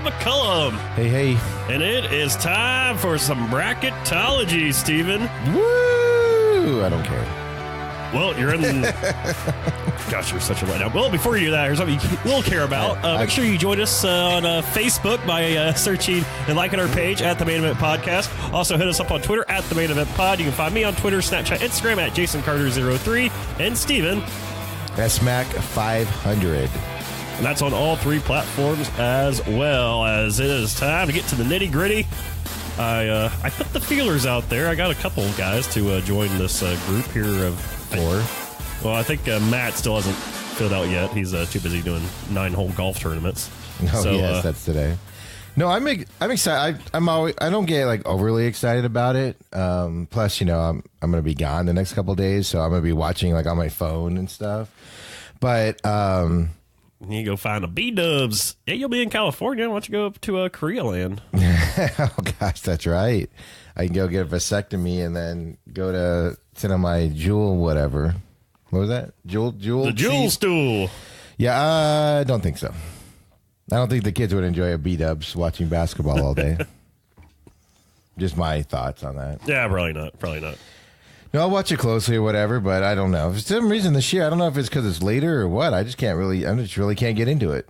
McCullum. Hey, hey. And it is time for some bracketology, Steven. Woo! I don't care. Well, you're in... Gosh, you're such a letdown. Well, before you do that, here's something you will care about. Make sure you join us on Facebook by searching and liking our page at The Main Event Podcast. Also, hit us up on Twitter at The Main Event Pod. You can find me on Twitter, Snapchat, Instagram at JasonCarter03. And Steven. SMAC500. And that's on all three platforms as well. As it is time to get to the nitty gritty. I put the feelers out there. I got a couple of guys to join this group here of four. Well, I think Matt still hasn't filled out yet. He's too busy doing 9-hole golf tournaments. Oh, so, yes, that's today. No, I'm excited. I don't get like overly excited about it. Plus, I'm going to be gone the next couple of days, so I'm going to be watching like on my phone and stuff. But you go find a B-dubs. Yeah, you'll be in California. Why don't you go up to Korea land? Oh gosh, that's right. I can go get a vasectomy and then go to sit on my jewel whatever. What was that? Jewel? The jewel stool. Yeah, I don't think so. I don't think the kids would enjoy a B-dubs watching basketball all day. Just my thoughts on that. Yeah, probably not. Probably not. No, I'll watch it closely or whatever, but I don't know. For some reason this year, I don't know if it's because it's later or what. I just really can't get into it.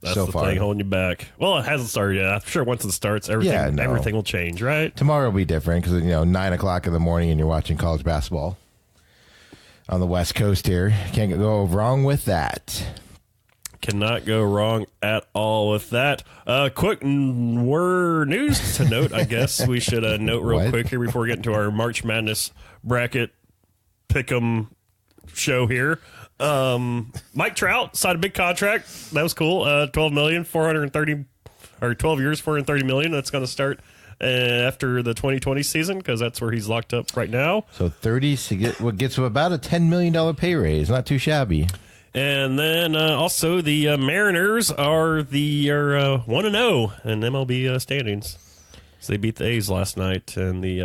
That's so the far. thing holding you back. Well, it hasn't started yet. I'm sure once it starts, everything will change, right? Tomorrow will be different because 9 o'clock in the morning and you're watching college basketball on the West Coast here. Can't go wrong with that. Cannot go wrong at all with that. Quick news to note, I guess we should note real quick here before we get into our March Madness bracket pick'em show here. Mike Trout signed a big contract. That was cool. 12 million, 430, or 12 years, 430 million. That's going to start after the 2020 season because that's where he's locked up right now. So 30 gets to about a $10 million pay raise. Not too shabby. And then also the Mariners are 1-0 in MLB standings. So they beat the A's last night in the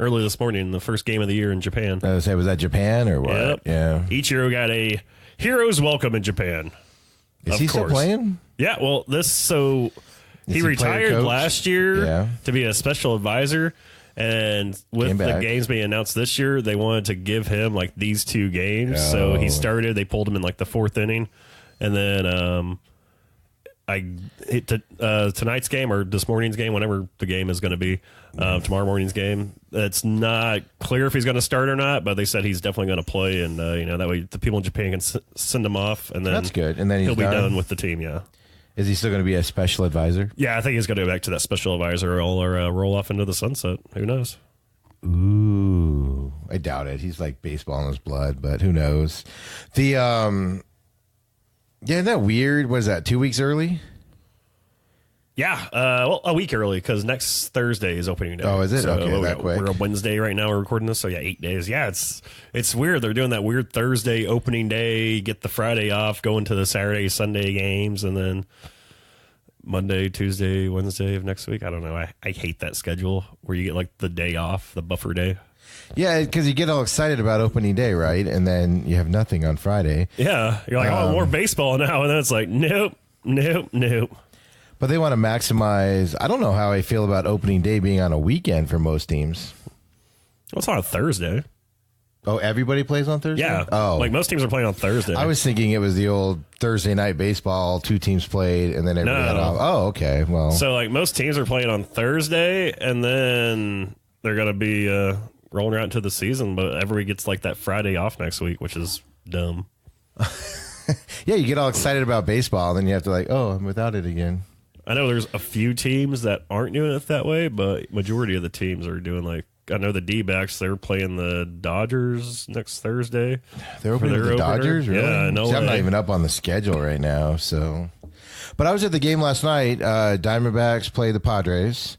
early this morning, the first game of the year in Japan. I was say, was that Japan or what? Yep. Yeah. Ichiro got a hero's welcome in Japan. Is he still playing? Yeah. Well, he retired last year to be a special advisor. And with the games being announced this year, they wanted to give him like these two games. Oh. So he started. They pulled him in like the fourth inning, and then tonight's game or this morning's game, whenever the game is going to be, tomorrow morning's game. It's not clear if he's going to start or not, but they said he's definitely going to play, and that way the people in Japan can send him off, and then that's good. And then he'll be done with the team. Yeah. Is he still going to be a special advisor? Yeah, I think he's going to go back to that special advisor role or roll off into the sunset. Who knows? Ooh, I doubt it. He's like baseball in his blood, but who knows? Isn't that weird? What is that, 2 weeks early? Yeah, well, a week early because next Thursday is opening day. Oh, is it? So, okay, that quick. We're on Wednesday right now. We're recording this, so 8 days. Yeah, it's weird. They're doing that weird Thursday opening day, get the Friday off, go into the Saturday, Sunday games, and then Monday, Tuesday, Wednesday of next week. I don't know. I hate that schedule where you get like the day off, the buffer day. Yeah, because you get all excited about opening day, right? And then you have nothing on Friday. Yeah, you're like, more baseball now, and then it's like, nope. But they want to maximize. I don't know how I feel about opening day being on a weekend for most teams. Well, it's on a Thursday. Oh, everybody plays on Thursday? Yeah. Oh. Like most teams are playing on Thursday. I was thinking it was the old Thursday night baseball, 2 teams played, and then everybody had off. Oh, okay. Well, so like most teams are playing on Thursday, and then they're going to be rolling around into the season, but everybody gets like that Friday off next week, which is dumb. Yeah, you get all excited about baseball, and then you have to like, oh, I'm without it again. I know there's a few teams that aren't doing it that way, but majority of the teams are doing like, I know the D-backs, they're playing the Dodgers next Thursday. They're opening the Dodgers? Really? Yeah, no way. I'm not even up on the schedule right now, so. But I was at the game last night. Diamondbacks play the Padres,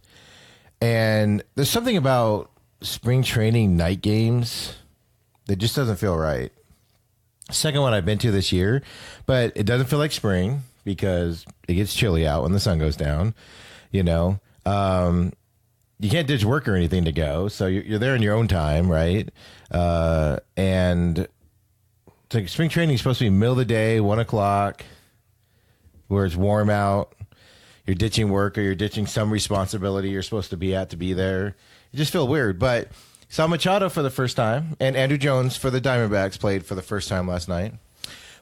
and there's something about spring training night games that just doesn't feel right. Second one I've been to this year, but it doesn't feel like spring because it gets chilly out when the sun goes down, you can't ditch work or anything to go, so you're there in your own time, right? And spring training is supposed to be middle of the day, 1 o'clock, where it's warm out. you're ditching work or you're ditching some responsibility you're supposed to be at to be there. You just feel weird. But saw Machado for the first time, and Andrew Jones for the Diamondbacks played for the first time last night.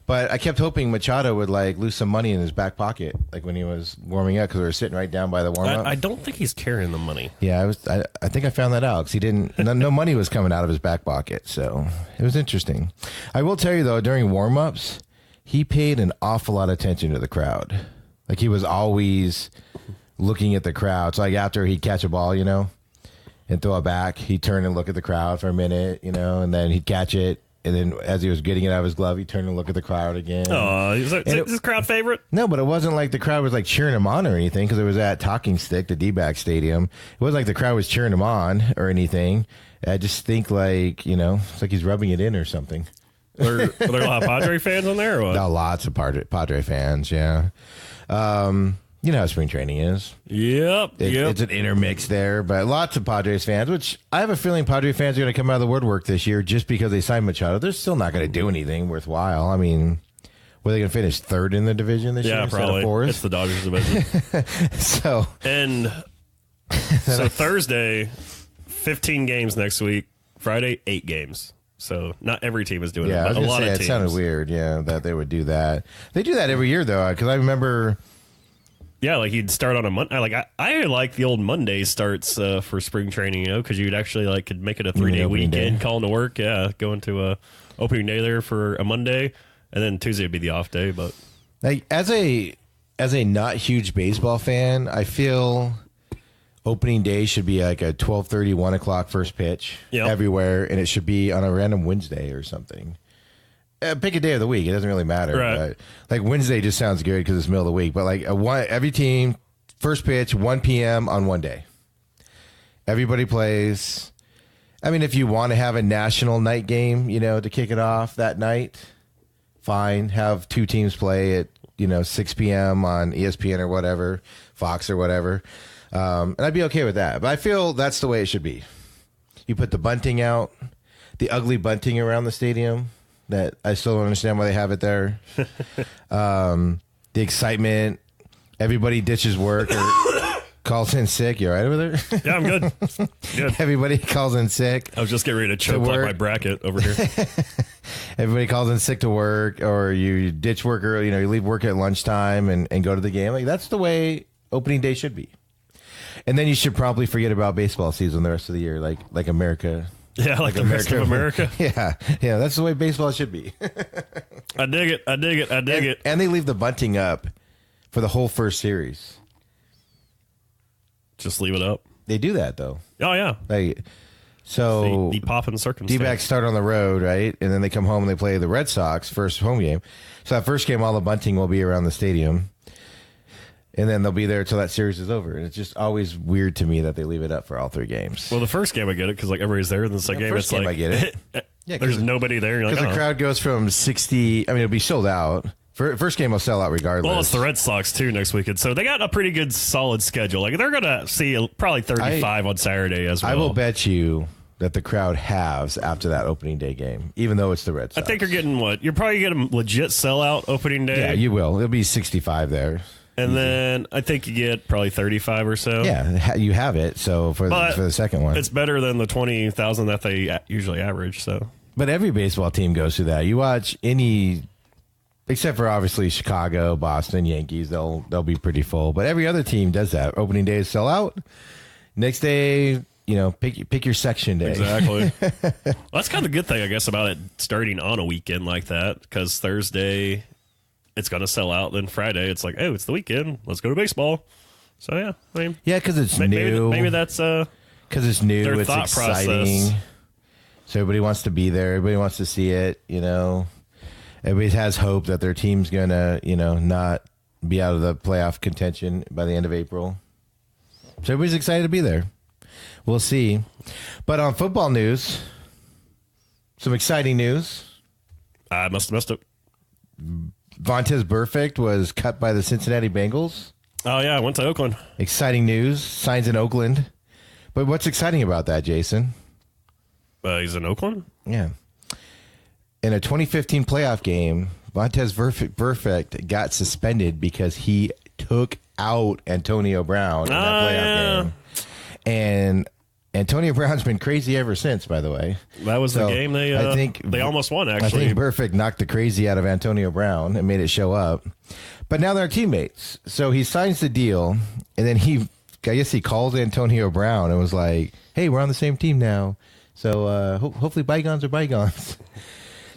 But I kept hoping Machado would like lose some money in his back pocket, like when he was warming up, because we were sitting right down by the warm up. I don't think he's carrying the money. Yeah, I think I found that out because he didn't. No money was coming out of his back pocket, so it was interesting. I will tell you though, during warm ups, he paid an awful lot of attention to the crowd. Like he was always looking at the crowd. So like after he'd catch a ball, and throw it back, he'd turn and look at the crowd for a minute, and then he'd catch it. And then as he was getting it out of his glove, he'd turn and look at the crowd again. Oh, is this crowd favorite? No, but it wasn't like the crowd was like cheering him on or anything because it was at Talking Stick, the D-back stadium. It wasn't like the crowd was cheering him on or anything. I just think like, it's like he's rubbing it in or something. Are there a lot of Padre fans on there or what? No, lots of Padre fans, yeah. You know how spring training is. Yep. It's an intermix there, but lots of Padres fans, which I have a feeling Padre fans are going to come out of the woodwork this year just because they signed Machado. They're still not going to do anything worthwhile. I mean, were they going to finish third in the division this year? Yeah, probably. Fourth? It's the Dodgers division. so Thursday, 15 games next week. Friday, 8 games. So not every team is doing it, but a lot of teams. It sounded weird, that they would do that. They do that every year, though, because I remember... Yeah, like you'd start on a Monday. I like the old Monday starts for spring training, because you'd actually could make it a 3-day weekend, calling to work. Yeah, going to a opening day there for a Monday, and then Tuesday would be the off day. But like as a not huge baseball fan, I feel opening day should be like a 12:30, 1 o'clock first pitch everywhere, and it should be on a random Wednesday or something. Pick a day of the week. It doesn't really matter. Right. But like Wednesday just sounds good because it's middle of the week. But like every team, first pitch, 1 p.m. on one day. Everybody plays. I mean, if you want to have a national night game, to kick it off that night, fine. Have 2 teams play at, 6 p.m. on ESPN or whatever, Fox or whatever. And I'd be okay with that. But I feel that's the way it should be. You put the bunting out, the ugly bunting around the stadium. That I still don't understand why they have it there. The excitement, everybody ditches work or calls in sick. You all right over there? Yeah, I'm good. Everybody calls in sick. I was just getting ready to choke like my bracket over here. Everybody calls in sick to work, or you ditch work early. You leave work at lunchtime and go to the game. Like that's the way opening day should be. And then you should probably forget about baseball season the rest of the year, like America. Yeah, like the rest of America. Yeah, that's the way baseball should be. I dig it. And they leave the bunting up for the whole first series. Just leave it up. They do that, though. Oh, yeah. So the pop and circumstance. D-backs start on the road, right? And then they come home and they play the Red Sox first home game. So that first game, all the bunting will be around the stadium. And then they'll be there until that series is over. And it's just always weird to me that they leave it up for all 3 games. Well, the first game I get it because everybody's there. And the second game it's I get it. There's nobody there. Because the crowd goes from 60. I mean, it'll be sold out. First game will sell out regardless. Well, it's the Red Sox too next weekend, so they got a pretty good solid schedule. They're gonna see probably 35 on Saturday as well. I will bet you that the crowd halves after that opening day game, even though it's the Red Sox. I think you're getting what? You're probably getting legit sellout opening day. Yeah, you will. It'll be 65 there. And then I think you get probably 35 or so. Yeah, you have it. So for the second one, it's better than the 20,000 that they usually average. So, but every baseball team goes through that. You watch any, except for obviously Chicago, Boston, Yankees, they'll be pretty full. But every other team does that. Opening day is sell out. Next day, pick your section day. Exactly. Well, that's kind of a good thing, I guess, about it starting on a weekend like that, because Thursday it's going to sell out. Then Friday, it's like, oh, it's the weekend. Let's go to baseball. So, yeah. I mean, yeah, because it's new. Maybe that's because it's new. Their it's thought exciting. Process. So everybody wants to be there. Everybody wants to see it. Everybody has hope that their team's going to, not be out of the playoff contention by the end of April. So everybody's excited to be there. We'll see. But on football news, some exciting news. I must have missed it. Vontaze Burfict was cut by the Cincinnati Bengals. Oh, yeah. I went to Oakland. Exciting news. Signs in Oakland. But what's exciting about that, Jason? He's in Oakland? Yeah. In a 2015 playoff game, Vontaze Burfict got suspended because he took without Antonio Brown in that playoff game. And Antonio Brown's been crazy ever since, by the way. That was the game I think they almost won, actually. I think Burfict knocked the crazy out of Antonio Brown and made it show up. But now they're teammates. So he signs the deal, and then I guess he called Antonio Brown and was like, hey, we're on the same team now. So hopefully bygones are bygones.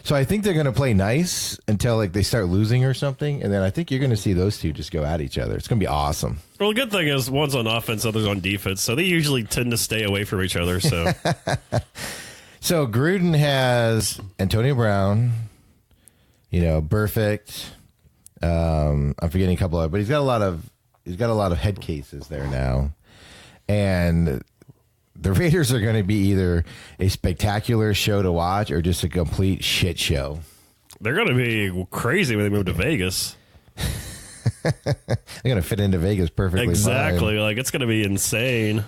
So I think they're going to play nice until like they start losing or something, and then I think you're going to see those two just go at each other. It's going to be awesome. Well, the good thing is one's on offense, other's on defense, so they usually tend to stay away from each other. So, so Gruden has Antonio Brown, Burfict. I'm forgetting a couple of, but he's got a lot of head cases there now, and the Raiders are going to be either a spectacular show to watch or just a complete shit show. They're going to be crazy when they move to Vegas. They're going to fit into Vegas perfectly. Exactly. Fine. Like, it's going to be insane.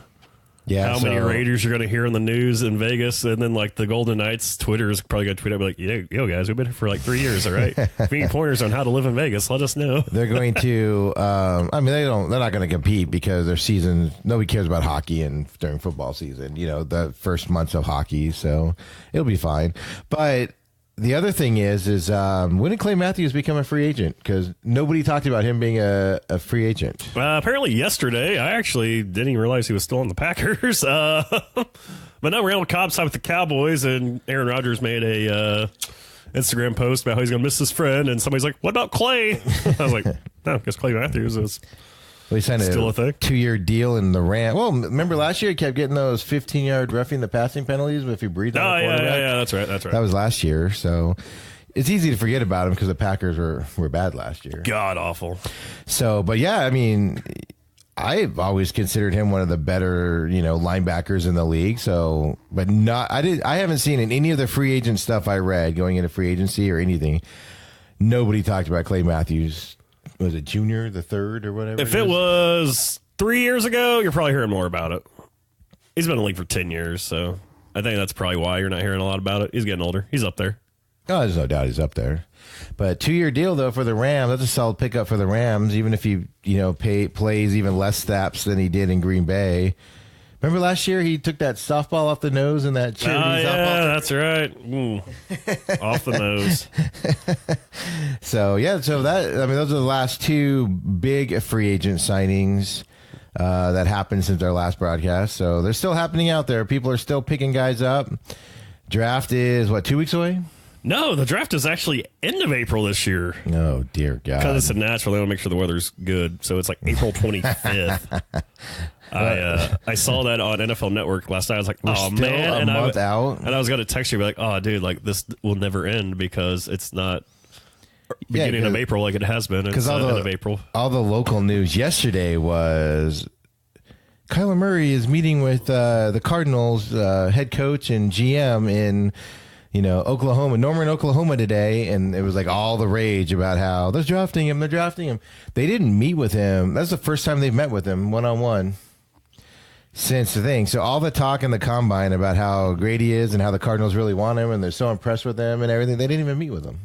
Yeah. How many Raiders you're going to hear in the news in Vegas, and then like the Golden Knights Twitter is probably going to tweet out like, yo guys, we've been here for like 3 years, all right? If you need pointers on how to live in Vegas, let us know. They're going to. They're not going to compete because their season. Nobody cares about hockey and during football season. The first months of hockey, so it'll be fine. But the other thing is when did Clay Matthews become a free agent? Because nobody talked about him being a free agent. Apparently yesterday. I actually didn't even realize he was still on the Packers. But no, Randall Cobb signed with the Cowboys, and Aaron Rodgers made a Instagram post about how he's going to miss his friend, and somebody's like, what about Clay? I was like, no, I guess Clay Matthews is he signed still a thing. 2-year deal in the Rams. Well, remember last year he kept getting those 15-yard roughing the passing penalties if he breathed on the quarterback? Yeah, that's right. That was last year, so it's easy to forget about him because the Packers were bad last year. God awful. So, but yeah, I mean, I've always considered him one of the better, linebackers in the league. So, but I haven't seen in any of the free agent stuff I read going into free agency or anything, nobody talked about Clay Matthews. Was it junior, the third, or whatever? If it was 3 years ago, you're probably hearing more about it. He's been in the league for 10 years, so I think that's probably why you're not hearing a lot about it. He's getting older. He's up there. Oh, there's no doubt he's up there. But 2-year deal, though, for the Rams. That's a solid pickup for the Rams, even if he, plays even less snaps than he did in Green Bay. Remember last year he took that softball off the nose and that charity softball? Yeah, that's right. Off the nose. So those are the last two big free agent signings that happened since our last broadcast. So they're still happening out there. People are still picking guys up. Draft is, 2 weeks away? No, the draft is actually end of April this year. Oh, dear God. Because it's a natural. They want to make sure the weather's good. So it's like April 25th. I saw that on NFL Network last night. I was like, We're still man. a month out. And I was going to text you, be like, oh, dude, like this will never end because it's not beginning of April like it has been. It's end of April. All the local news yesterday was Kyler Murray is meeting with the Cardinals head coach and GM in Oklahoma, Norman, Oklahoma today, and it was like all the rage about how they're drafting him. They didn't meet with him. That's the first time they've met with him one-on-one since the thing. So all the talk in the combine about how great he is and how the Cardinals really want him and they're so impressed with him and everything, they didn't even meet with him.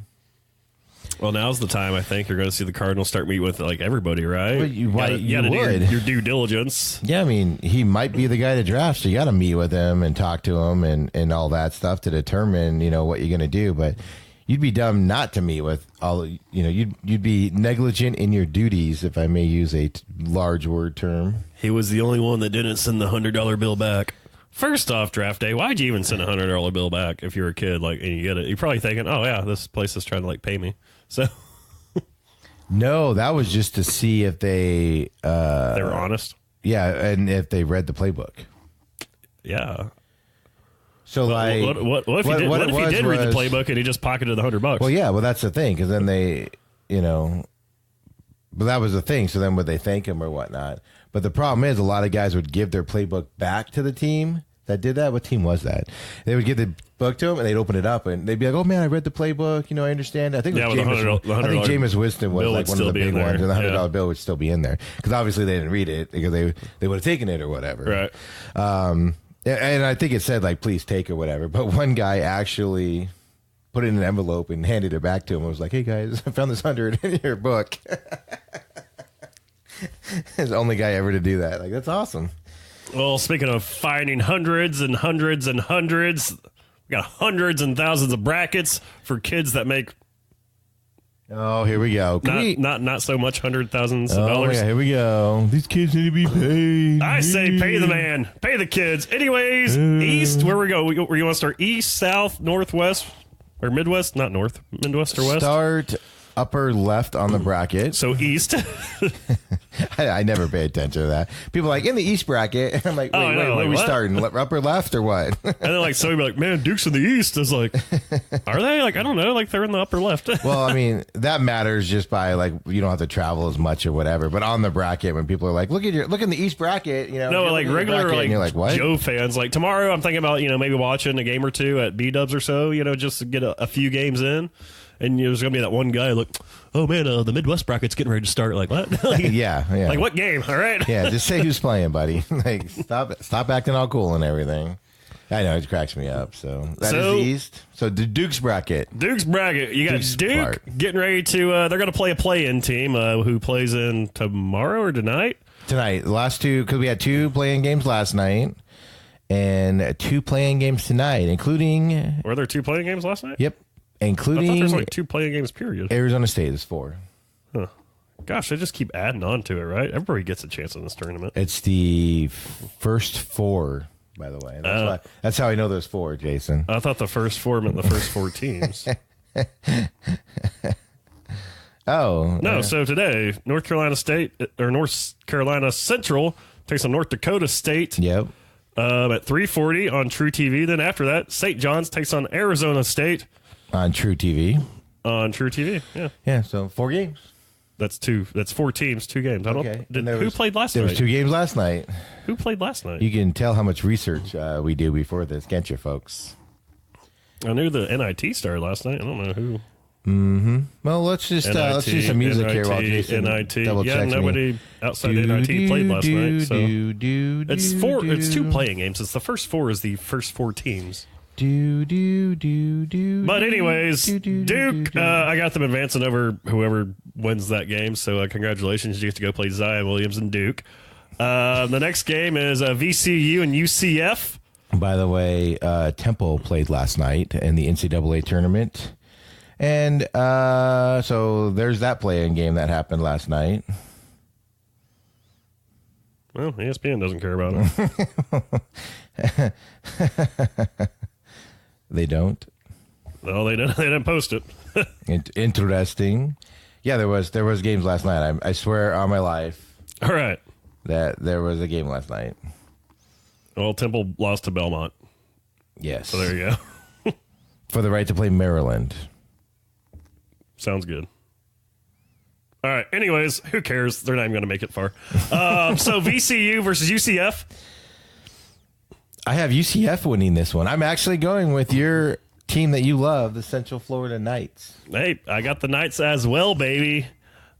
Well, now's the time I think you're going to see the Cardinals start meeting with like everybody, right? But you would. Do your due diligence. Yeah, I mean, he might be the guy to draft, so you got to meet with him and talk to him and all that stuff to determine, what you're going to do. But you'd be dumb not to meet with all, you'd be negligent in your duties, if I may use a large word term. He was the only one that didn't send the $100 bill back. First off, draft day, why'd you even send a $100 bill back if you're a kid? Like, and you get it, you're probably thinking, oh yeah, this place is trying to like pay me. So, no, that was just to see if they were honest. Yeah, and if they read the playbook. Yeah. So what if he did read the playbook and he just pocketed the $100? Well, yeah, well that's the thing because then they, but that was the thing. So then would they thank him or whatnot? But the problem is a lot of guys would give their playbook back to the team that did that. What team was that? They would give the book to him and they'd open it up and they'd be like, "Oh man, I read the playbook. I understand." I think it was Jameis Winston was like one of the big ones, and the $100 bill would still be in there because obviously they didn't read it because they would have taken it or whatever. Right. And I think it said like, "Please take" or whatever. But one guy actually put it in an envelope and handed it back to him and was like, "Hey guys, I found this 100 in your book." He's the only guy ever to do that. Like, that's awesome. Well, speaking of finding hundreds and hundreds and hundreds, we got hundreds and thousands of brackets for kids that make Oh, here we go. not so much hundred thousands of Oh, dollars. yeah, here we go. These kids need to be paid. I say pay the man, pay the kids. Anyways, east, where we go? Where you want to start? East, south, northwest, or midwest? Not north, midwest or west? Start upper left on the bracket. So east. I never pay attention to that. People are like, in the east bracket. I'm like, wait, where are we what? starting? Upper left or what? And then like somebody be like, man, Duke's in the east. I was like, are they? Like, I don't know. Like they're in the upper left. Well, I mean, that matters just by like you don't have to travel as much or whatever. But on the bracket, when people are like, look in the east bracket, you know. No, like regular bracket, like, and you're like, what? Joe fans. Like tomorrow, I'm thinking about maybe watching a game or two at B Dubs or so. Just to get a few games in. And there's gonna be that one guy like, oh man, the Midwest bracket's getting ready to start. Like what? Like, yeah. Like what game? All right. Yeah, just say who's playing, buddy. Like stop acting all cool and everything. I know it cracks me up. So that is the East. So the Duke's bracket. Duke's bracket. You got Duke part. getting ready to. They're gonna play a play-in team who plays in tomorrow or tonight. Tonight, the last two because we had 2 play-in games last night and 2 play-in games tonight, including. Were there 2 play-in games last night? Yep. I Including thought there's like 2 play-in games, period. Arizona State is 4. Huh. Gosh, they just keep adding on to it, right? Everybody gets a chance in this tournament. It's the first 4, by the way. That's how I know there's 4, Jason. I thought the first 4 meant the first 4 teams. Oh. No, so today, North Carolina State, or North Carolina Central, takes on North Dakota State. Yep. At 3:40 on True TV. Then after that, St. John's takes on Arizona State. On True TV. On True TV, yeah. Yeah, so 4 games. That's 2. That's 4 teams, 2 games. I don't. Okay. Who played last night? There was 2 games last night. Who played last night? You can tell how much research we do before this, can't you, folks? I knew the NIT started last night. I don't know who. Mm-hmm. Well, let's do some music NIT, here while Jason NIT. double Yeah, checks nobody outside NIT played last night. So it's 4. It's 2 playing games. It's the first 4 is the first 4 teams. But anyways, Duke, I got them advancing over whoever wins that game. So congratulations, you get to go play Zion Williams and Duke. The next game is VCU and UCF. By the way, Temple played last night in the NCAA tournament. And so there's that play-in game that happened last night. Well, ESPN doesn't care about it. They don't? No, they didn't post it. Interesting. Yeah, there was games last night. I swear on my life. All right. That there was a game last night. Well, Temple lost to Belmont. Yes. So there you go. For the right to play Maryland. Sounds good. All right. Anyways, who cares? They're not even going to make it far. So VCU versus UCF. I have UCF winning this one. I'm actually going with your team that you love, the Central Florida Knights. Hey, I got the Knights as well, baby.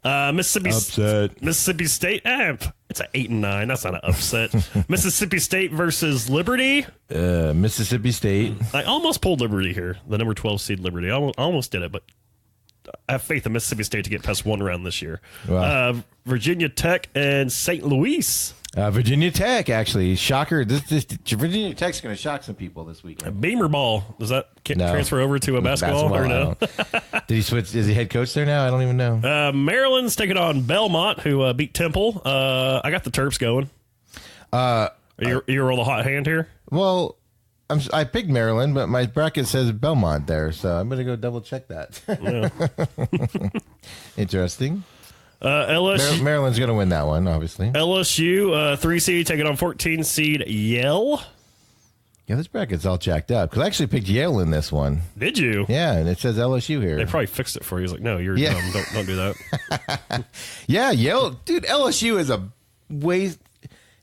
Mississippi State. It's an 8-9. That's not an upset. Mississippi State versus Liberty. Mississippi State. I almost pulled Liberty here. The number 12 seed Liberty. I almost did it, but I have faith in Mississippi State to get past 1 round this year. Wow. Virginia Tech and St. Louis. Virginia Tech, actually. Shocker. This Virginia Tech's going to shock some people this weekend. Beamer ball. Does that transfer over to a basketball or no? Did he switch? Is he head coach there now? I don't even know. Maryland's taking on Belmont, who beat Temple. I got the Terps going. You roll a hot hand here? Well, I picked Maryland, but my bracket says Belmont there, so I'm going to go double check that. Yeah. Interesting. LSU, Maryland's going to win that one, obviously. LSU, 3 seed, taking on 14 seed Yale. Yeah, this bracket's all jacked up because I actually picked Yale in this one. Did you? Yeah, and it says LSU here. They probably fixed it for you. He's like, no, you're dumb. Don't do that. Yeah, Yale, dude. LSU is a waste.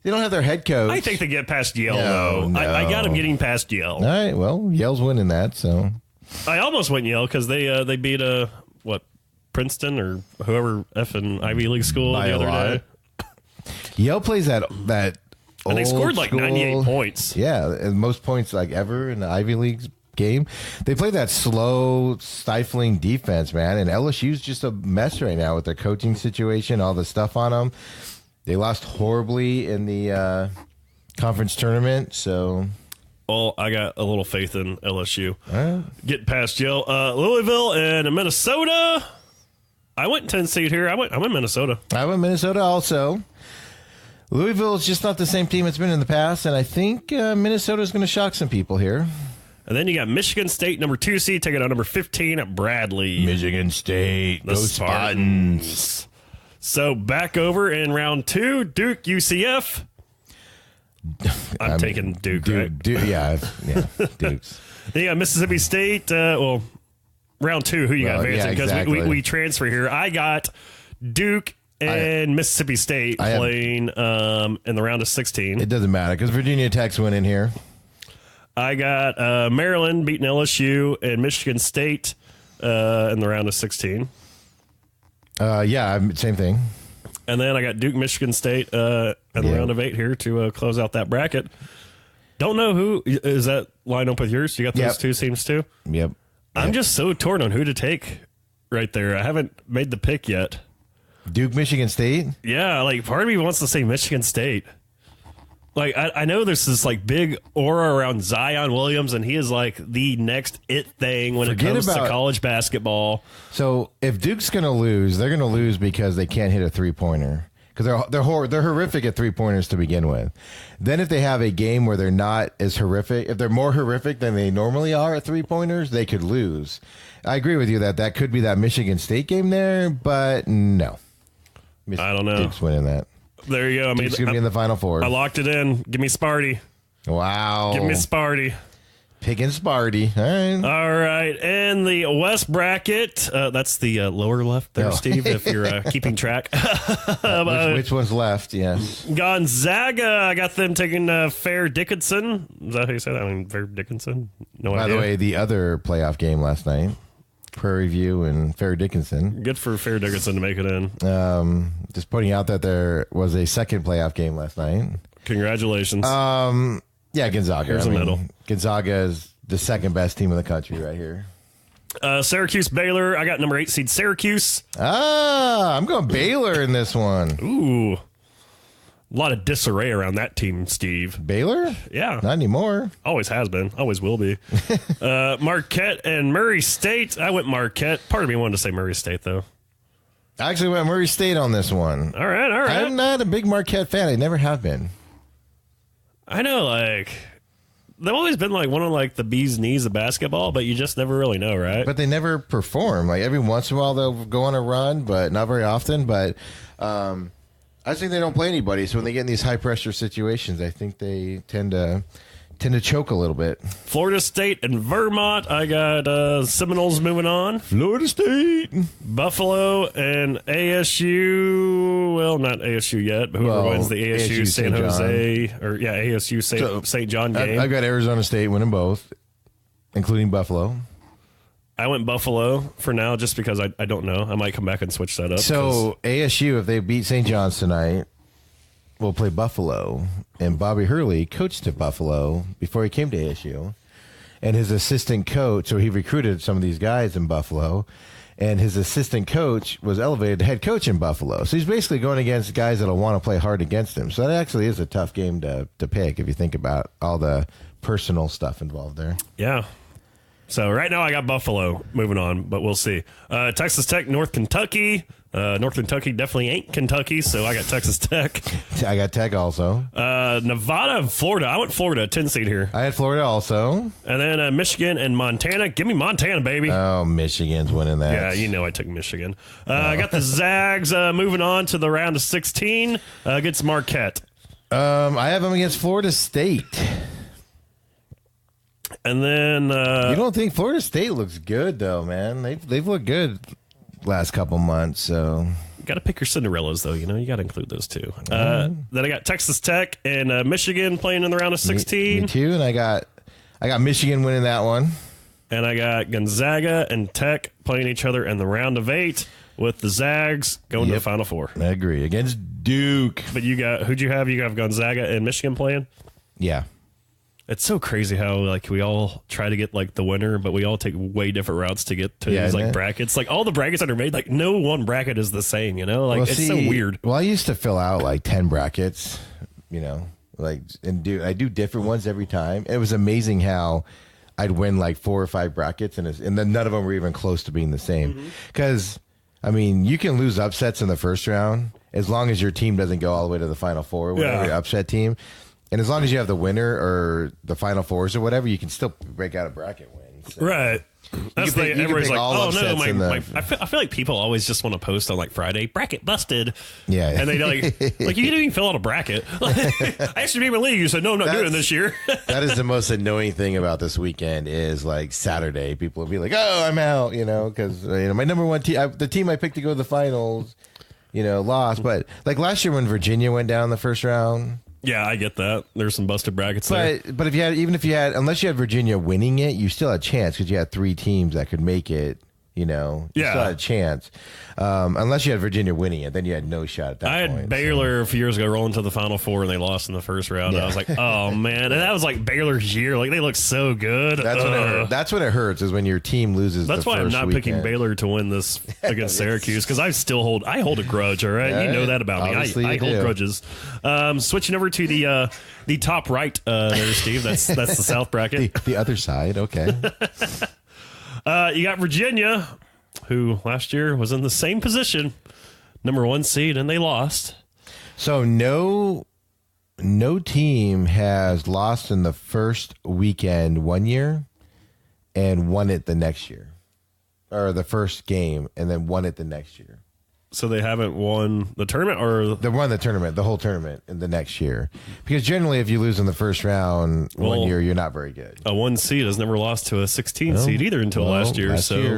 They don't have their head coach. I think they get past Yale, though. No. I got them getting past Yale. All right, well, Yale's winning that, so. I almost went Yale because they beat, Princeton or whoever effing Ivy League school by the other day. Yale plays that and they scored like 98 points. Yeah, and most points like ever in the Ivy Leagues. game. They play that slow, stifling defense, man. And LSU's just a mess right now with their coaching situation, all the stuff on them. They lost horribly in the conference tournament, so... Well, I got a little faith in LSU. Getting past Yale. Louisville and Minnesota. I went 10 seed here. I went Minnesota. I went Minnesota also. Louisville is just not the same team it's been in the past, and I think Minnesota is going to shock some people here. And then you got Michigan State, number 2 seed, taking on number 15 at Bradley. Michigan State. The Spartans. So back over in round 2, Duke, UCF. I'm taking Duke, right? Yeah, Dukes. Then you got Mississippi State. Round 2, who you got advancing? Because we transfer here. I got Duke and Mississippi State playing in the round of 16. It doesn't matter because Virginia Tech's winning here. I got Maryland beating LSU and Michigan State in the round of 16. Same thing. And then I got Duke, Michigan State in the round of 8 here to close out that bracket. Don't know who is that line up with yours. You got those two teams too? Yep. I'm just so torn on who to take right there. I haven't made the pick yet. Duke, Michigan State? Yeah, like part of me wants to say Michigan State. Like, I know there's this, like, big aura around Zion Williams, and he is, like, the next it thing when it comes to college basketball. So, if Duke's going to lose, they're going to lose because they can't hit a three-pointer. Because they're horrific at three-pointers to begin with. Then if they have a game where they're not as horrific, if they're more horrific than they normally are at three-pointers, they could lose. I agree with you that could be that Michigan State game there, but no. I don't know. Duke's winning that. There you go. Duke's going to be in the Final Four. I locked it in. Give me Sparty. Wow. Give me Sparty. Picking Sparty. All right. And the West bracket. That's the lower left there, Steve, if you're keeping track. Which one's left? Yes. Gonzaga. I got them taking Fair Dickinson. Is that how you say that? I mean, Fair Dickinson? No idea. By the way, the other playoff game last night, Prairie View and Fair Dickinson. Good for Fair Dickinson to make it in. Just pointing out that there was a second playoff game last night. Congratulations. Yeah, Gonzaga. Here's a medal. Gonzaga is the second best team in the country right here. Syracuse, Baylor. I got number 8 seed Syracuse. I'm going Baylor in this one. Ooh. A lot of disarray around that team, Steve. Baylor? Yeah. Not anymore. Always has been. Always will be. Marquette and Murray State. I went Marquette. Part of me wanted to say Murray State, though. I actually went Murray State on this one. All right. I'm not a big Marquette fan. I never have been. I know, like, they've always been, like, one of, like, the bee's knees of basketball, but you just never really know, right? But they never perform. Like, every once in a while they'll go on a run, but not very often. But I think they don't play anybody. So when they get in these high-pressure situations, I think they tend to choke a little bit. Florida State and Vermont. I got Seminoles moving on. Florida State. Buffalo and ASU. Well, not ASU yet, but whoever wins the ASU San Jose. Or, yeah, ASU St. John game. I've got Arizona State winning both, including Buffalo. I went Buffalo for now just because I don't know. I might come back and switch that up. So ASU, if they beat St. John's tonight, will play Buffalo. And Bobby Hurley coached at Buffalo before he came to ASU. And his assistant coach, so he recruited some of these guys in Buffalo. And his assistant coach was elevated to head coach in Buffalo. So he's basically going against guys that'll want to play hard against him. So that actually is a tough game to pick if you think about all the personal stuff involved there. Yeah. So right now I got Buffalo moving on, but we'll see. Texas Tech, North Kentucky. North Kentucky definitely ain't Kentucky, so I got Texas Tech. I got Tech also. Nevada and Florida. I went Florida, 10 seed here. I had Florida also. And then Michigan and Montana. Give me Montana, baby. Oh, Michigan's winning that. Yeah, you know I took Michigan. I got the Zags moving on to the round of 16 against Marquette. I have them against Florida State. And then you don't think Florida State looks good though, man? They've looked good last couple months. So you got to pick your Cinderellas though. You know you got to include those too. Then I got Texas Tech and Michigan playing in the round of 16. Me too. And I got Michigan winning that one. And I got Gonzaga and Tech playing each other in the round of 8 with the Zags going to the Final Four. I agree against Duke. But who'd you have? You have Gonzaga and Michigan playing. Yeah. It's so crazy how like we all try to get like the winner, but we all take way different routes to get to these like brackets. Like all the brackets that are made, like no one bracket is the same, you know? Like it's so weird. Well, I used to fill out like 10 brackets, you know, like I do different ones every time. It was amazing how I'd win like 4 or 5 brackets and then none of them were even close to being the same. Because I mean, you can lose upsets in the first round as long as your team doesn't go all the way to the final 4, whatever your upset team. And as long as you have the winner or the final 4s or whatever, you can still break out a bracket win. So. Right. That's like everybody's like, oh no, I feel like people always just want to post on like Friday bracket busted. Yeah, and they like you didn't even fill out a bracket. I asked you to be in my league. You said no, I'm not doing this year. That is the most annoying thing about this weekend is like Saturday. People will be like, oh, I'm out, you know, because you know my number one team, the team I picked to go to the finals, you know, lost. But like last year when Virginia went down in the first round. Yeah, I get that. There's some busted brackets there. But if you had, unless you had Virginia winning it, you still had a chance because you had 3 teams that could make it. You know, you still had a chance. Unless you had Virginia winning it, then you had no shot at that point. I had Baylor a few years ago rolling to the Final Four and they lost in the first round. Yeah. I was like, oh man, and that was like Baylor's year. Like they look so good. That's when it hurts. That's when it hurts is when your team loses. That's why I'm not picking Baylor to win this against Syracuse because I hold a grudge. All right, you know that about me. I hold grudges. Switching over to the top right there, Steve. That's the South bracket. The other side. Okay. You got Virginia, who last year was in the same position, number 1 seed, and they lost. So no team has lost in the first weekend one year and won it the next year, or the first game and then won it the next year. So they haven't won the tournament, or they won the tournament, the whole tournament in the next year. Because generally, if you lose in the first round one year, you're not very good. A 1 seed has never lost to a 16 seed either until last year.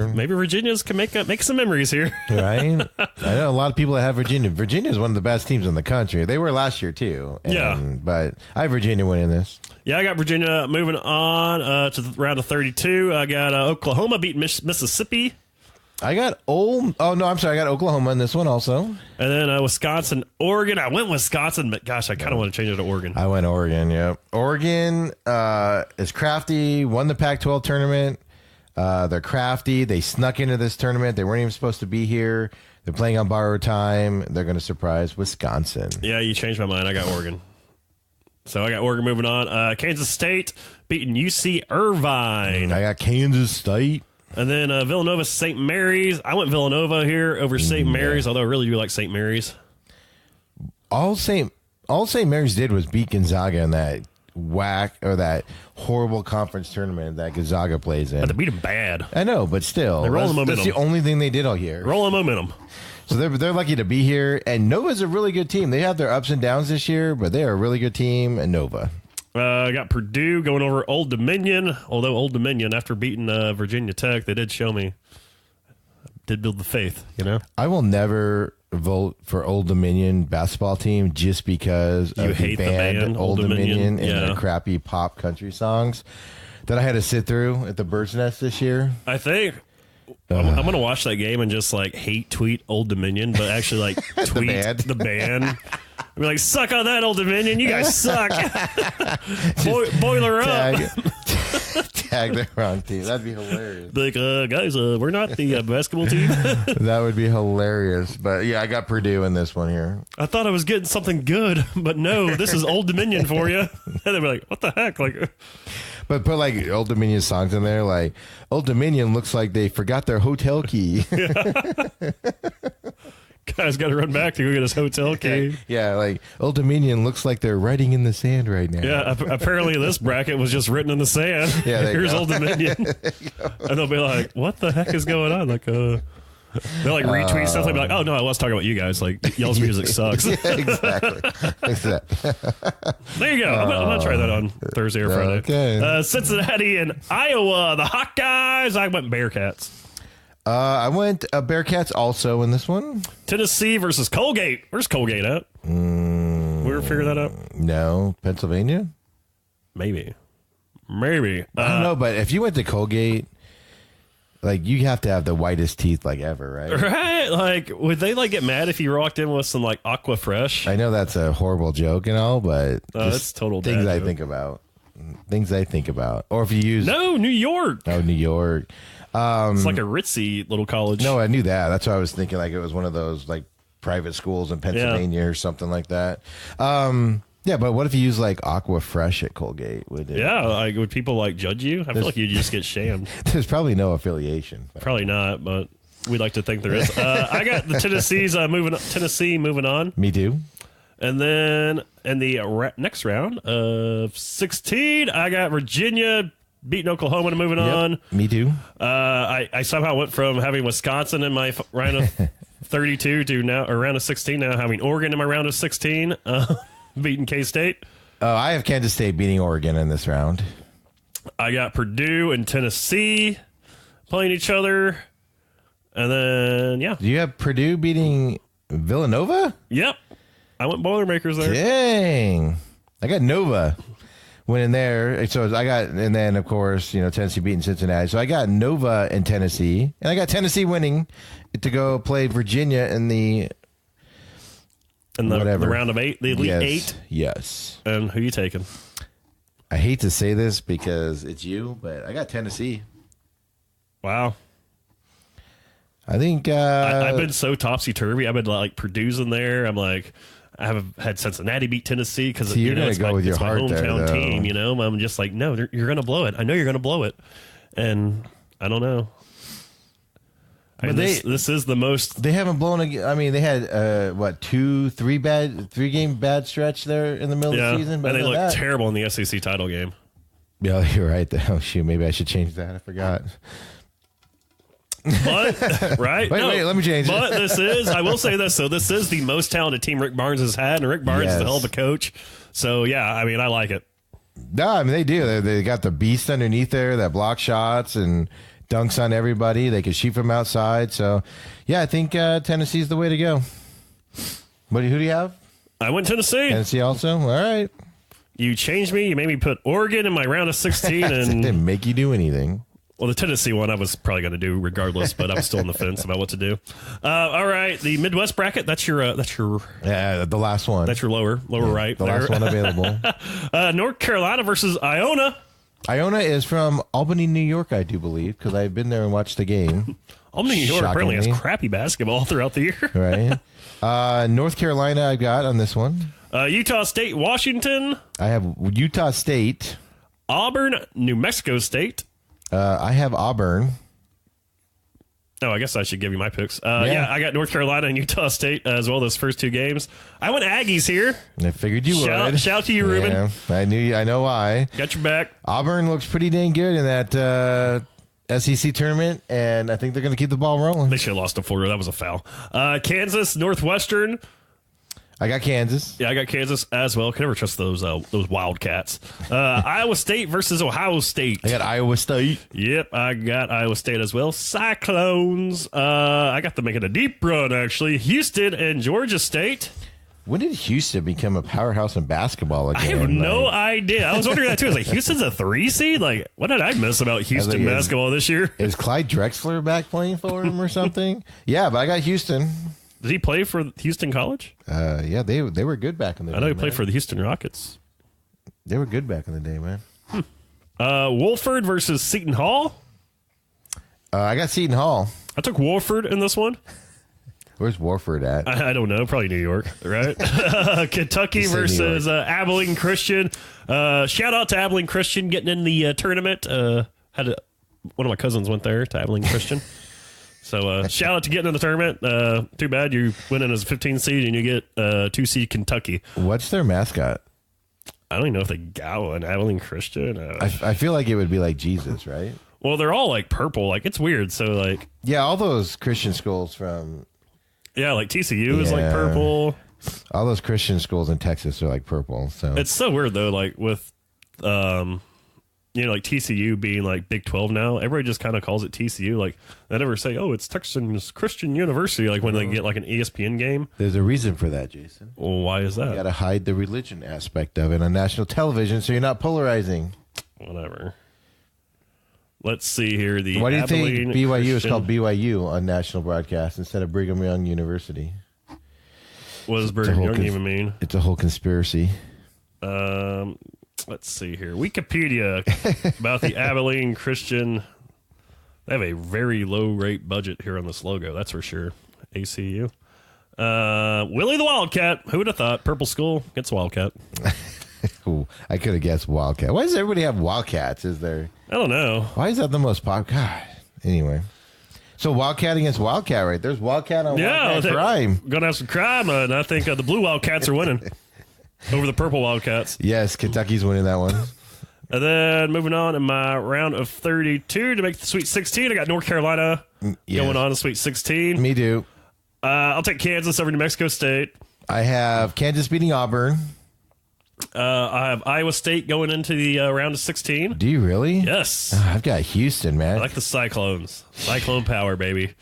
Maybe Virginia's can make some memories here, right? I know a lot of people that have Virginia. Virginia is one of the best teams in the country. They were last year too. But I have Virginia winning this. Yeah, I got Virginia moving on to the round of 32. I got Oklahoma beating Mississippi. I got I got Oklahoma in this one also. And then Wisconsin, Oregon. I went Wisconsin, but gosh, I kind of want to change it to Oregon. I went Oregon, yeah. Oregon is crafty, won the Pac-12 tournament. They're crafty. They snuck into this tournament. They weren't even supposed to be here. They're playing on borrowed time. They're going to surprise Wisconsin. Yeah, you changed my mind. I got Oregon. So I got Oregon moving on. Kansas State beating UC Irvine. I got Kansas State. And then Villanova, St. Mary's. I went Villanova here over St. Mary's, although I really do like St. Mary's. All St. Mary's did was beat Gonzaga in that that horrible conference tournament that Gonzaga plays in. But they beat them bad. I know, but still. They roll the momentum. That's the only thing they did all year. Rolling momentum. So they're lucky to be here. And Nova's a really good team. They have their ups and downs this year, but they are a really good team at Nova. I got Purdue going over Old Dominion, although Old Dominion, after beating Virginia Tech, they did show me, did build the faith, you know? I will never vote for Old Dominion basketball team just because you hate the band Old Dominion and their crappy pop country songs that I had to sit through at the Bird's Nest this year. I think I'm going to watch that game and just like hate tweet Old Dominion, but actually like tweet the band. Be like, suck on that, Old Dominion. You guys suck. Boiler up. Tag the wrong team. That'd be hilarious. Like, guys, we're not the basketball team. That would be hilarious. But yeah, I got Purdue in this one here. I thought I was getting something good, but no, this is Old Dominion for you. And they'd be like, what the heck? Like, but put like Old Dominion songs in there. Like, Old Dominion looks like they forgot their hotel key. Guy's got to run back to go get his hotel key. Yeah, like Old Dominion looks like they're writing in the sand right now. Yeah, apparently this bracket was just written in the sand. Yeah, here's Old Dominion. And they'll be like, what the heck is going on? Like, they'll like retweet stuff. They'll be like, oh, no, I was talking about you guys. Like, y'all's music sucks. Yeah, exactly. There you go. I'm going to try that on Thursday or Friday. Okay. Cincinnati and Iowa, the Hawkeyes. I went Bearcats. I went Bearcats also in this one. Tennessee versus Colgate. Where's Colgate at? We ever figure that out? No. Pennsylvania? Maybe. I don't know, but if you went to Colgate, like, you have to have the whitest teeth, like, ever, right? Right? Like, would they, like, get mad if you walked in with some, like, Aqua Fresh? I know that's a horrible joke and all, but that's total things dad I joke. think about. Things I think about. Or if you use... No, New York. Oh, New York. It's like a ritzy little college. No, I knew that. That's why I was thinking like it was one of those like private schools in Pennsylvania or something like that. Yeah, but what if you use like Aqua Fresh at Colgate? Would people like judge you? I feel like you just get shamed. There's probably no affiliation. Probably not, but we'd like to think there is. I got the Tennessee moving on. Me too. And then in the next round of 16, I got Virginia beating Oklahoma and moving on. Me too. I somehow went from having Wisconsin in my round of 32 to now, or round of 16, now having Oregon in my round of 16, beating K-State. I have Kansas State beating Oregon in this round. I got Purdue and Tennessee playing each other. And then, Do you have Purdue beating Villanova? Yep. I went Boilermakers there. Dang. I got Nova winning there. So and then, of course, Tennessee beating Cincinnati. So I got Nova and Tennessee. And I got Tennessee winning to go play Virginia in the... In the round of 8, the Elite 8? Yes. And who you taking? I hate to say this because it's you, but I got Tennessee. Wow. I think... I've been so topsy-turvy. I've been like Purdue's in there. I'm like... I haven't had Cincinnati beat Tennessee because you're going to go with your heart there, hometown though. team. I'm just like, no, you're going to blow it. I know you're going to blow it. And I don't know. This is the most. They haven't blown they had 3-game bad stretch there in the middle of the season. But and they looked terrible in the SEC title game. Yeah, you're right. Oh shoot, maybe I should change that. I forgot. But wait, let me change it. But I will say this. So this is the most talented team Rick Barnes has had, and Rick Barnes is a hell of a coach. So yeah, I like it. No, they do. They got the beast underneath there that block shots and dunks on everybody. They can shoot from outside. So, yeah, I think Tennessee's the way to go. Who do you have? I went Tennessee. Tennessee also? All right. You changed me. You made me put Oregon in my round of 16. And didn't make you do anything. Well, the Tennessee one I was probably going to do regardless, but I'm still on the fence about what to do. All right, the Midwest bracket. That's your the last one. That's your lower right. The last one available. North Carolina versus Iona. Iona is from Albany, New York, I do believe, because I've been there and watched the game. Albany, New York apparently has crappy basketball throughout the year. Right. North Carolina I got on this one. Utah State, Washington. I have Utah State. Auburn, New Mexico State. I have Auburn. Oh, I guess I should give you my picks. I got North Carolina and Utah State as well, those first two games. I went Aggies here. I figured you would. Shout to you, Ruben. Yeah, I know why. Got your back. Auburn looks pretty dang good in that SEC tournament, and I think they're going to keep the ball rolling. They should have lost to Florida. That was a foul. Kansas, Northwestern. I got Kansas. Yeah, I got Kansas as well. Can never trust those Wildcats. Iowa State versus Ohio State. I got Iowa State. Yep, I got Iowa State as well. Cyclones. I got them making a deep run, actually. Houston and Georgia State. When did Houston become a powerhouse in basketball again? I have no idea. I was wondering that too. I was like, Houston's a 3 seed? Like, what did I miss about Houston basketball this year? Is Clyde Drexler back playing for him or something? Yeah, but I got Houston. Did he play for Houston College? Yeah, they were good back in the day. I know he played for the Houston Rockets. They were good back in the day, man. Woolford versus Seton Hall. I got Seton Hall. I took Woolford in this one. Where's Woolford at? I don't know. Probably New York, right? Kentucky versus Abilene Christian. Shout out to Abilene Christian getting in the tournament. One of my cousins went there to Abilene Christian. So shout out to getting in the tournament. Too bad you went in as a 15 seed and you get 2 seed Kentucky. What's their mascot? I don't even know if they got one. Abilene Christian. I feel like it would be like Jesus, right? Well, they're all like purple. Like it's weird. So like yeah, all those Christian schools from like TCU is like purple. All those Christian schools in Texas are like purple. So it's so weird though. Like with like TCU being like Big 12 now, everybody just kind of calls it TCU. Like they never say, "Oh, it's Texas Christian University." Like when they get like an ESPN game. There's a reason for that, Jason. Well, why is that? You got to hide the religion aspect of it on national television, so you're not polarizing. Whatever. Let's see here. Why do you think BYU is called BYU on national broadcast instead of Brigham Young University? What does Brigham Young even mean? It's a whole conspiracy. Let's see here. Wikipedia about the Abilene Christian. They have a very low rate budget here on this logo. That's for sure. ACU. Willie the Wildcat. Who would have thought? Purple Skull gets Wildcat. Ooh, I could have guessed Wildcat. Why does everybody have Wildcats? Is there? I don't know. Why is that the most pop? God. Anyway. So Wildcat against Wildcat, right? There's Wildcat on Wildcat crime. Gonna have some crime, and I think the blue Wildcats are winning over the purple Wildcats. Yes, Kentucky's winning that one. And then moving on in my round of 32 to make the Sweet 16, I got North Carolina going on to Sweet 16. Me too. I'll take Kansas over New Mexico State. I have Kansas beating Auburn. I have Iowa State going into the round of 16. Do you really? Yes. I've got Houston, man. I like the Cyclones. Cyclone power, baby.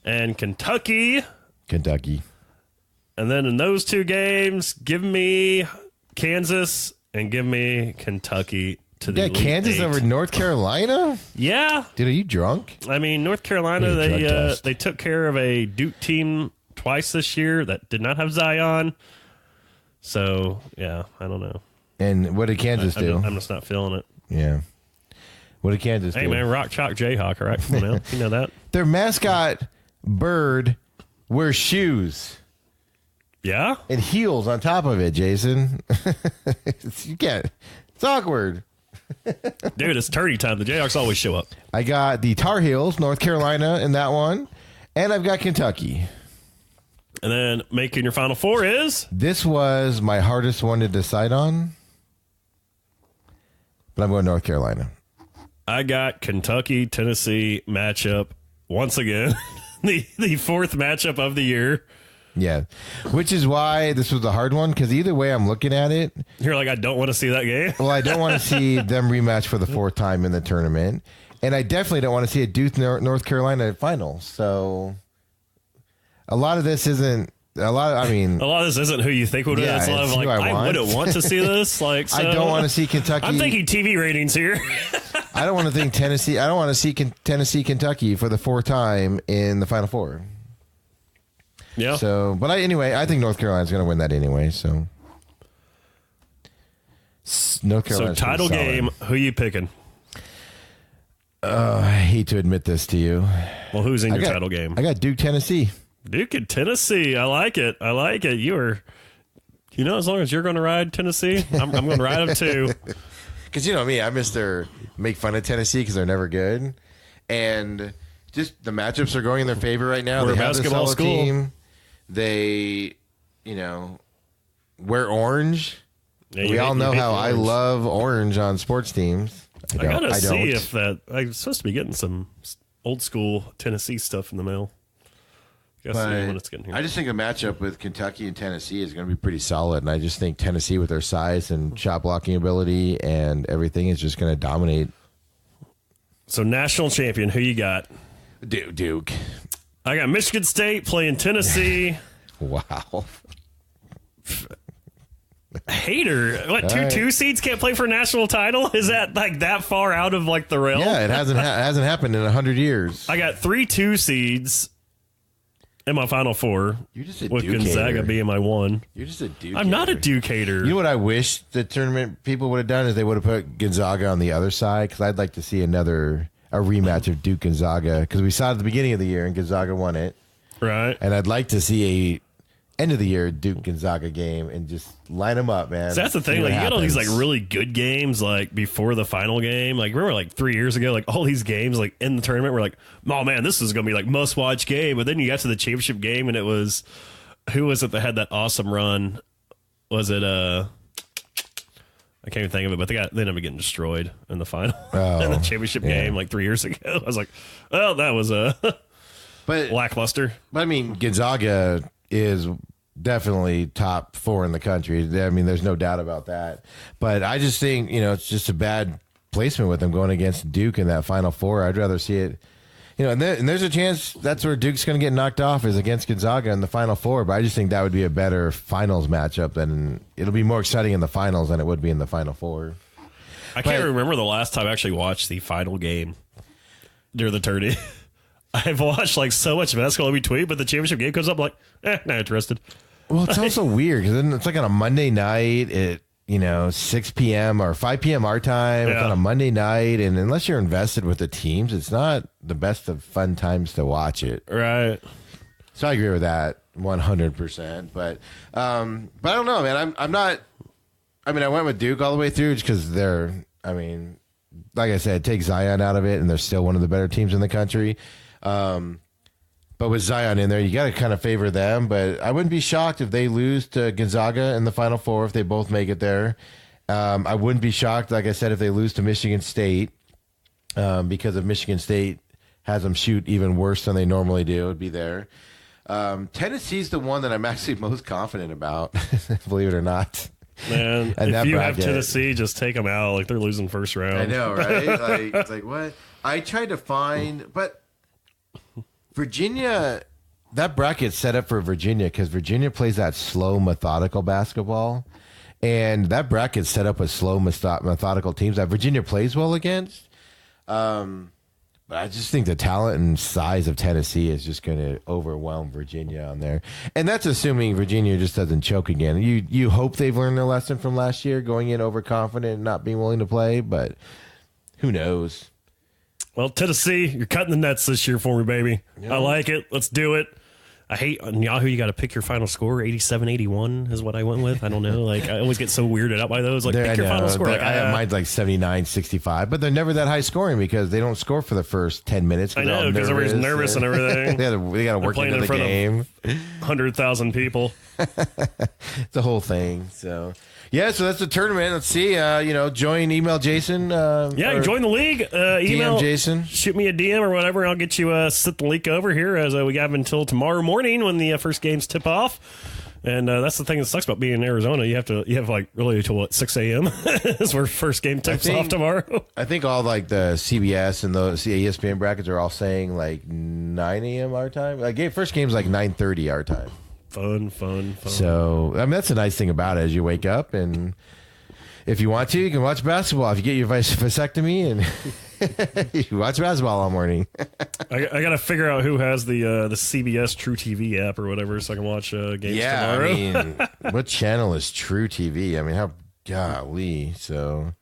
And Kentucky. And then in those two games, give me Kansas and give me Kentucky to the Elite Kansas Eight. over North Carolina? Yeah. Dude, are you drunk? I mean, North Carolina, they took care of a Duke team twice this year that did not have Zion. So, yeah, I don't know. And what did Kansas do? I'm just not feeling it. Yeah. What did Kansas do? Hey, man, Rock Chalk Jayhawk, all right? Come on now. You know that? Their mascot, Bird, wears shoes. Yeah? And heels on top of it, Jason. You can't. It's awkward. Dude, it's tourney time. The Jayhawks always show up. I got the Tar Heels, North Carolina in that one. And I've got Kentucky. And then making your Final Four is? This was my hardest one to decide on. But I'm going North Carolina. I got Kentucky, Tennessee matchup once again. the fourth matchup of the year. Yeah. Which is why this was a hard one, because either way I'm looking at it. You're like, I don't want to see that game. Well, I don't want to see them rematch for the fourth time in the tournament. And I definitely don't want to see a Duke North Carolina final. So a lot of this isn't a lot of this isn't who you think would win. Yeah, it's a lot of it's like, who I I wouldn't want to see this. Like, so, I don't want to see Kentucky. I'm thinking TV ratings here. I don't want to think Tennessee. I don't want to see Tennessee, Kentucky for the fourth time in the Final Four. Yeah. So, but anyway, I think North Carolina's going to win that anyway. So, North Carolina. So title game. Who you picking? I hate to admit this to you. Well, who's in your title game? I got Duke, Tennessee. Duke and Tennessee. I like it. I like it. As long as you're going to ride Tennessee, I'm going to ride them too. Because you know me, I make fun of Tennessee because they're never good, and just the matchups are going in their favor right now. We're they a have basketball this solid school. team. They, wear orange. Yeah, we all know how I orange. love orange on sports teams. I gotta see if I'm supposed to be getting some old school Tennessee stuff in the mail. Gotta see when it's getting here. I just think a matchup with Kentucky and Tennessee is going to be pretty solid, and I just think Tennessee, with their size and shot blocking ability and everything, is just going to dominate. So national champion, who you got? Duke. I got Michigan State playing Tennessee. Wow. Hater. What, two seeds can't play for a national title? Is that like that far out of like the realm? Yeah, it hasn't happened in 100 years. I got 3 2 seeds in my Final Four. You're just a with Duke Gonzaga hater. being my 1. You're just a Duke. I'm not a Duke hater. You know what I wish the tournament people would have done is they would have put Gonzaga on the other side, because I'd like to see a rematch of Duke Gonzaga, because we saw it at the beginning of the year and Gonzaga won it. Right. And I'd like to see a end of the year Duke Gonzaga game and just line them up, man. So that's the thing. Like, you get all these like really good games like before the final game. Like, remember like 3 years ago, like all these games like in the tournament were like, oh man, this is gonna be like must watch game. But then you got to the championship game and it was, who was it that had that awesome run? Was it I can't even think of it, but they ended up getting destroyed in the final in the championship game like 3 years ago. I was like, oh, that was lackluster. But I mean, Gonzaga is definitely top 4 in the country. I mean, there's no doubt about that. But I just think, it's just a bad placement with them going against Duke in that Final Four. I'd rather see it, and there's a chance that's where Duke's going to get knocked off, is against Gonzaga in the Final Four. But I just think that would be a better finals matchup it'll be more exciting in the finals than it would be in the Final Four. I can't remember the last time I actually watched the final game during the tourney. I've watched like so much basketball in between, but the championship game comes up, I'm like, not interested. Well, it's also weird because then it's like on a Monday night. 6 p.m. or 5 p.m. our time. It's on a Monday night. And unless you're invested with the teams, it's not the best of fun times to watch it. Right. So I agree with that 100%. But I don't know, man. I'm not. I mean, I went with Duke all the way through just because they're, like I said, take Zion out of it, and they're still one of the better teams in the country. But with Zion in there, you got to kind of favor them. But I wouldn't be shocked if they lose to Gonzaga in the Final Four if they both make it there. I wouldn't be shocked, like I said, if they lose to Michigan State because if Michigan State has them shoot even worse than they normally do, it would be there. Tennessee's the one that I'm actually most confident about, believe it or not. Man, if you have Tennessee, just take them out. Like, they're losing first round. I know, right? It's like, what? I tried to find, but Virginia, that bracket's set up for Virginia because Virginia plays that slow, methodical basketball. And that bracket's set up with slow, methodical teams that Virginia plays well against. But I just think the talent and size of Tennessee is just going to overwhelm Virginia on there. And that's assuming Virginia just doesn't choke again. You hope they've learned their lesson from last year, going in overconfident and not being willing to play, but who knows? Well, Tennessee, you're cutting the nets this year for me, baby. Yep. I like it. Let's do it. I hate on Yahoo, you got to pick your final score. 87-81 is what I went with. I don't know. Like, I always get so weirded out by those. Like, pick your final score. I have mine's like 79-65, but they're never that high scoring because they don't score for the first 10 minutes. I know, because everybody's nervous and everything. they got to work into the game. 100,000 people. It's the whole thing. So, yeah, so that's the tournament. Let's see. Email Jason. Join the league. Email DM Jason. Shoot me a DM or whatever. I'll get you set the leak over here as we have until tomorrow morning when the first games tip off. And that's the thing that sucks about being in Arizona. You have like really until 6 a.m. is where first game tips off tomorrow. I think all like the CBS and the ESPN brackets are all saying like 9 a.m. our time. Like first game's like 9:30 our time. Fun. So, that's the nice thing about it is you wake up and if you want to, you can watch basketball. If you get your vasectomy and you watch basketball all morning. I got to figure out who has the CBS True TV app or whatever so I can watch games tomorrow. I mean, what channel is True TV? I mean, how golly. So,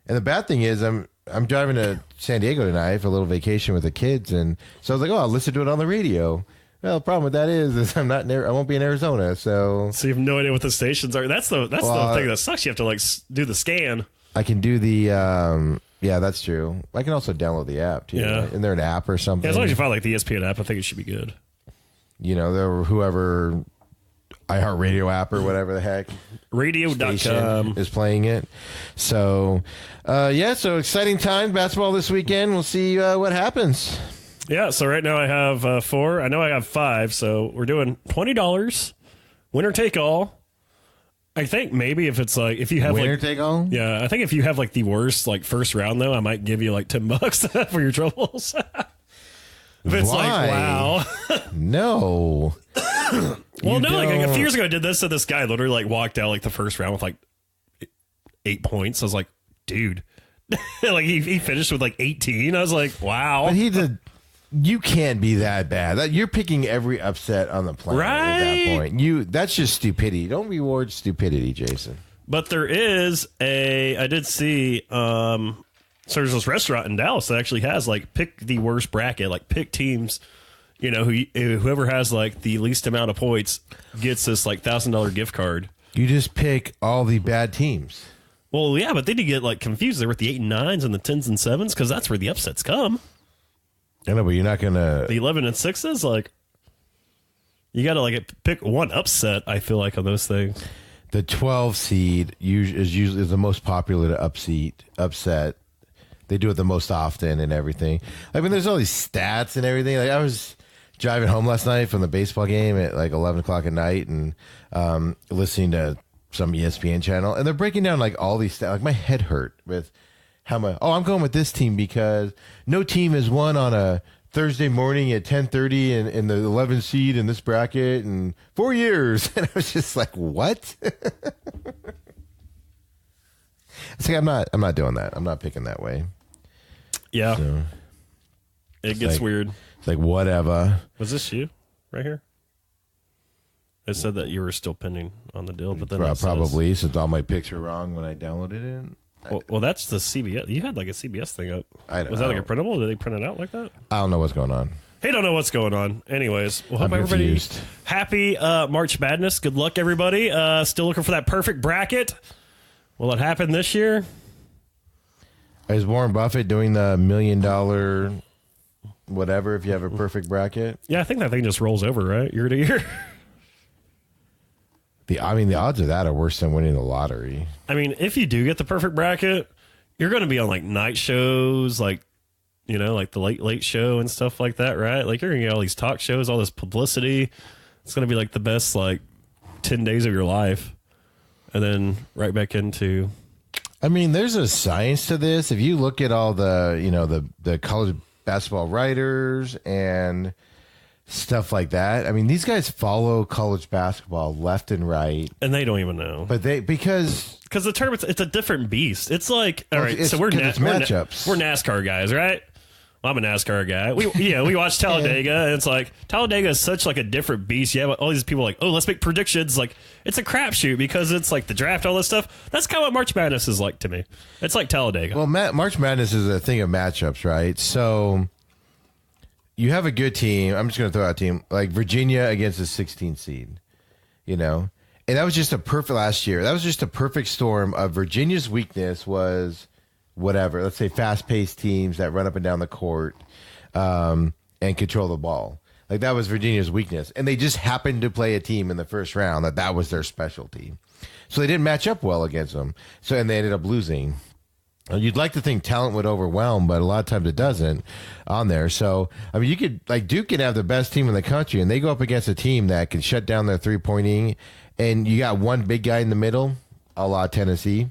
and the bad thing is I'm driving to San Diego tonight for a little vacation with the kids. And so I was like, I'll listen to it on the radio. Well, the problem with that is I won't be in Arizona, so you have no idea what the stations are. That's the thing that sucks. You have to like do the scan. I can do the that's true. I can also download the app too. Yeah, right? Isn't there an app or something? Yeah, as long as you find like the ESPN app, I think it should be good. Whoever iHeartRadio app or whatever the heck radio.com is playing it. So so exciting time basketball this weekend. We'll see what happens. Yeah, so right now I have 4. I know I have 5, so we're doing $20, winner take all. I think maybe if it's like, if you have winner take all? Yeah, I think if you have like the worst like first round though, I might give you like $10 for your troubles. If it's like, wow. No. Well, no, like a few years ago I did this, so this guy literally like walked out like the first round with like 8 points. I was like, dude. Like he finished with like 18. I was like, wow. But you can't be that bad. You're picking every upset on the planet at that point. That's just stupidity. Don't reward stupidity, Jason. But there is I did see, so there's this restaurant in Dallas that actually has like pick the worst bracket, like pick teams, whoever has like the least amount of points gets this like $1,000 gift card. You just pick all the bad teams. Well, yeah, but then you get like confused there with the 8 and 9s and the 10s and 7s because that's where the upsets come. I know, but you're not gonna the 11 and 6s. Like you got to like pick one upset. I feel like on those things, the 12 seed is the most popular upset. They do it the most often and everything. I mean, there's all these stats and everything. Like I was driving home last night from the baseball game at like 11 o'clock at night and listening to some ESPN channel, and they're breaking down like all these stats. Like my head hurt with how much. Oh, I'm going with this team because no team has won on a Thursday morning at 10:30 in the 11 seed in this bracket in 4 years, and I was just like, what? It's like I'm not doing that. I'm not picking that way. Yeah, so, it gets weird. It's like whatever. Was this you right here? It said that you were still pending on the deal, but then probably since all my picks were wrong when I downloaded it. Well, that's the CBS. You had like a CBS thing up. Was that like a printable? Did they print it out like that? I don't know what's going on. Hey, don't know what's going on. Anyways, we'll hope everybody confused. Happy March Madness. Good luck, everybody. Still looking for that perfect bracket. Will it happen this year? Is Warren Buffett doing the $1 million whatever if you have a perfect bracket? Yeah, I think that thing just rolls over, right? Year to year. The odds of that are worse than winning the lottery. I mean, if you do get the perfect bracket, you're going to be on like night shows, like, you know, like the late show and stuff like that, right? Like you're going to get all these talk shows, all this publicity. It's going to be like the best like 10 days of your life. And then right back into... I mean, there's a science to this. If you look at all the, you know, the college basketball writers and stuff like that. I mean, these guys follow college basketball left and right, and they don't even know. But because the tournament, it's a different beast. It's like, all right, so we're matchups. We're NASCAR guys, right? Well, I'm a NASCAR guy. We watch Talladega, and it's like Talladega is such like a different beast. You have all these people like, oh, let's make predictions. Like it's a crapshoot because it's like the draft, all this stuff. That's kind of what March Madness is like to me. It's like Talladega. Well, March Madness is a thing of matchups, right? So you have a good team. I'm just going to throw out a team like Virginia against a 16 seed, you know, and that was just a perfect last year. That was just a perfect storm of Virginia's weakness was whatever. Let's say fast-paced teams that run up and down the court and control the ball. Like that was Virginia's weakness, and they just happened to play a team in the first round that was their specialty. So they didn't match up well against them. So and they ended up losing. You'd like to think talent would overwhelm, but a lot of times it doesn't on there. So, I mean, you could, like, Duke can have the best team in the country, and they go up against a team that can shut down their three-pointing, and you got one big guy in the middle, a la Tennessee,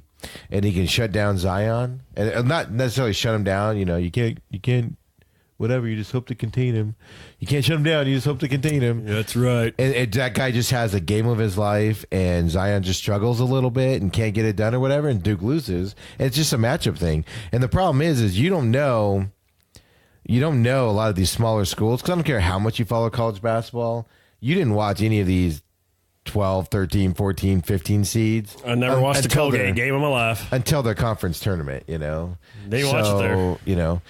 and he can shut down Zion. And not necessarily shut him down. You know, you can't, whatever, you just hope to contain him. You can't shut him down, you just hope to contain him. Yeah, that's right. And that guy just has a game of his life, and Zion just struggles a little bit and can't get it done or whatever, and Duke loses. And it's just a matchup thing. And the problem is you don't know a lot of these smaller schools, because I don't care how much you follow college basketball. You didn't watch any of these 12, 13, 14, 15 seeds. I never watched a Colgate game in my life. Until their conference tournament, you know. They watch it there. You know.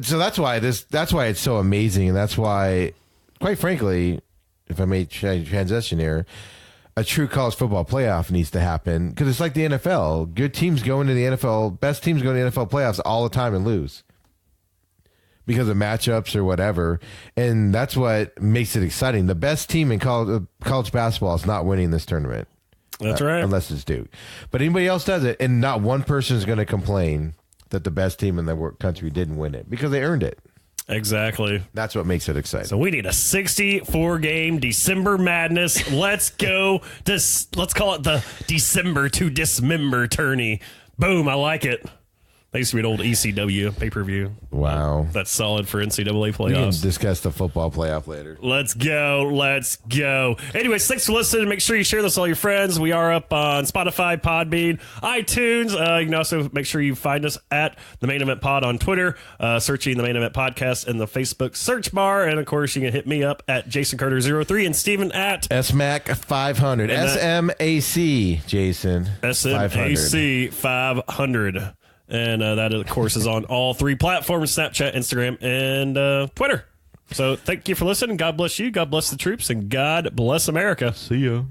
So that's why it's so amazing, and that's why, quite frankly, if I may transition here, a true college football playoff needs to happen, because it's like the NFL. Good teams go into the NFL, best teams go into the NFL playoffs all the time and lose because of matchups or whatever, and that's what makes it exciting. The best team in college basketball is not winning this tournament. That's right. Unless it's Duke. But anybody else does it, and not one person is going to complain that the best team in the country didn't win it, because they earned it. Exactly. That's what makes it exciting. So we need a 64-game December Madness. Let's go. Let's call it the December to Dismember tourney. Boom, I like it. That used to be an old ECW pay-per-view. Wow. That's solid for NCAA playoffs. We can discuss the football playoff later. Let's go. Anyways, thanks for listening. Make sure you share this with all your friends. We are up on Spotify, Podbean, iTunes. You can also make sure you find us at The Main Event Pod on Twitter, searching The Main Event Podcast in the Facebook search bar. And, of course, you can hit me up at Jason Carter03 and Steven at SMAC 500. SMAC, Jason. SMAC 500. And that, of course, is on all three platforms, Snapchat, Instagram, and Twitter. So thank you for listening. God bless you. God bless the troops. And God bless America. See ya.